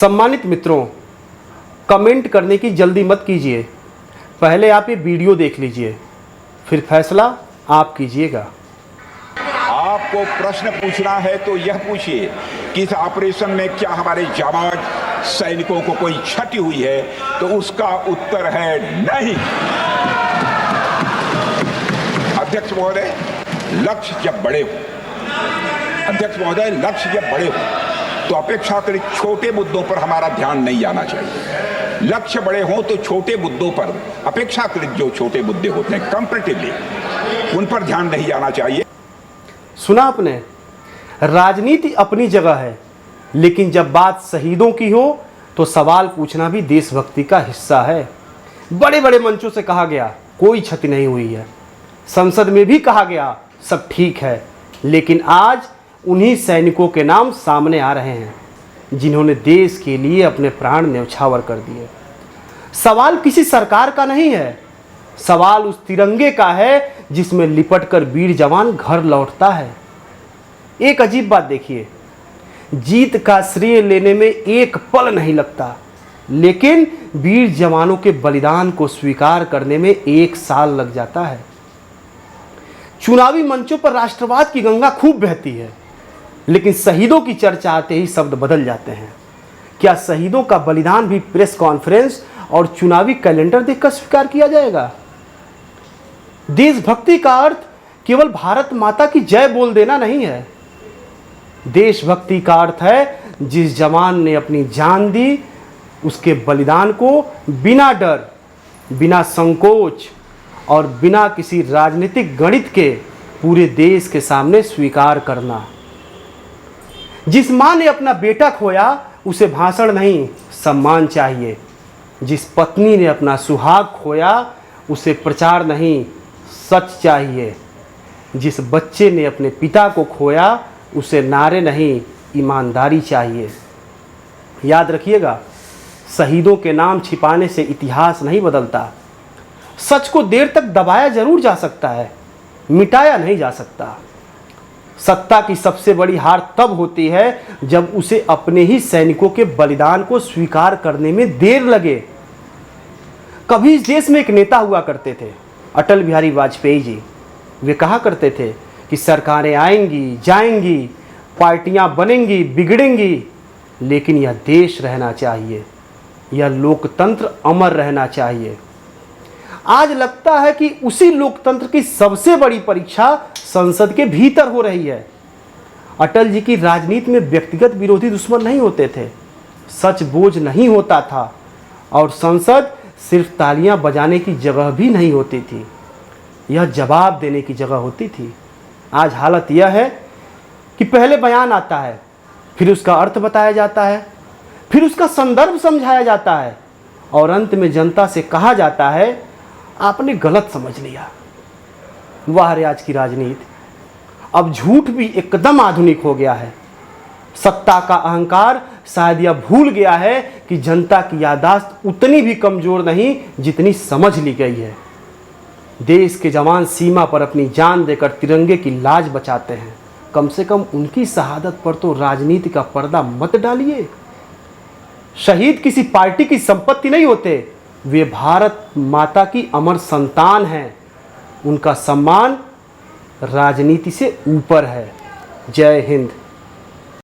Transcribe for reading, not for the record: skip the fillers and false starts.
सम्मानित मित्रों, कमेंट करने की जल्दी मत कीजिए। पहले आप ये वीडियो देख लीजिए, फिर फैसला आप कीजिएगा। आपको प्रश्न पूछना है तो यह पूछिए कि इस ऑपरेशन में क्या हमारे जाबाज सैनिकों को कोई क्षति हुई है, तो उसका उत्तर है नहीं। अध्यक्ष महोदय, लक्ष्य जब बड़े हो तो अपेक्षाकृत छोटे मुद्दों पर हमारा ध्यान नहीं जाना चाहिए। लक्ष्य बड़े हों तो छोटे मुद्दों पर, अपेक्षाकृत जो छोटे मुद्दे होते हैं कंपैरेटिवली, उन पर ध्यान नहीं जाना चाहिए। सुना आपने, राजनीति अपनी जगह है, लेकिन जब बात शहीदों की हो तो सवाल पूछना भी देशभक्ति का हिस्सा है। बड़े बड़े मंचों से कहा गया कोई क्षति नहीं हुई है, संसद में भी कहा गया सब ठीक है, लेकिन आज उन्हीं सैनिकों के नाम सामने आ रहे हैं जिन्होंने देश के लिए अपने प्राण न्यौछावर कर दिए। सवाल किसी सरकार का नहीं है, सवाल उस तिरंगे का है जिसमें लिपटकर वीर जवान घर लौटता है। एक अजीब बात देखिए, जीत का श्रेय लेने में एक पल नहीं लगता, लेकिन वीर जवानों के बलिदान को स्वीकार करने में 1 साल लग जाता है। चुनावी मंचों पर राष्ट्रवाद की गंगा खूब बहती है, लेकिन शहीदों की चर्चा आते ही शब्द बदल जाते हैं। क्या शहीदों का बलिदान भी प्रेस कॉन्फ्रेंस और चुनावी कैलेंडर देखकर स्वीकार किया जाएगा? देशभक्ति का अर्थ केवल भारत माता की जय बोल देना नहीं है। देशभक्ति का अर्थ है जिस जवान ने अपनी जान दी, उसके बलिदान को बिना डर, बिना संकोच और बिना किसी राजनीतिक गणित के पूरे देश के सामने स्वीकार करना। जिस मां ने अपना बेटा खोया, उसे भाषण नहीं सम्मान चाहिए। जिस पत्नी ने अपना सुहाग खोया, उसे प्रचार नहीं सच चाहिए। जिस बच्चे ने अपने पिता को खोया, उसे नारे नहीं ईमानदारी चाहिए। याद रखिएगा, शहीदों के नाम छिपाने से इतिहास नहीं बदलता। सच को देर तक दबाया जरूर जा सकता है, मिटाया नहीं जा सकता। सत्ता की सबसे बड़ी हार तब होती है जब उसे अपने ही सैनिकों के बलिदान को स्वीकार करने में देर लगे। कभी इस देश में एक नेता हुआ करते थे, अटल बिहारी वाजपेयी जी। वे कहा करते थे कि सरकारें आएंगी जाएंगी, पार्टियां बनेंगी बिगड़ेंगी, लेकिन यह देश रहना चाहिए, यह लोकतंत्र अमर रहना चाहिए। आज लगता है कि उसी लोकतंत्र की सबसे बड़ी परीक्षा संसद के भीतर हो रही है। अटल जी की राजनीति में व्यक्तिगत विरोधी दुश्मन नहीं होते थे, सच बोझ नहीं होता था, और संसद सिर्फ तालियां बजाने की जगह भी नहीं होती थी, यह जवाब देने की जगह होती थी। आज हालत यह है कि पहले बयान आता है, फिर उसका अर्थ बताया जाता है, फिर उसका संदर्भ समझाया जाता है, और अंत में जनता से कहा जाता है आपने गलत समझ लिया। वाह रे आज की राजनीति। अब झूठ भी एकदम आधुनिक हो गया है। सत्ता का अहंकार शायद यह भूल गया है कि जनता की याददाश्त उतनी भी कमजोर नहीं जितनी समझ ली गई है। देश के जवान सीमा पर अपनी जान देकर तिरंगे की लाज बचाते हैं, कम से कम उनकी शहादत पर तो राजनीति का पर्दा मत डालिए। शहीद किसी पार्टी की संपत्ति नहीं होते, वे भारत माता की अमर संतान हैं। उनका सम्मान राजनीति से ऊपर है। जय हिंद।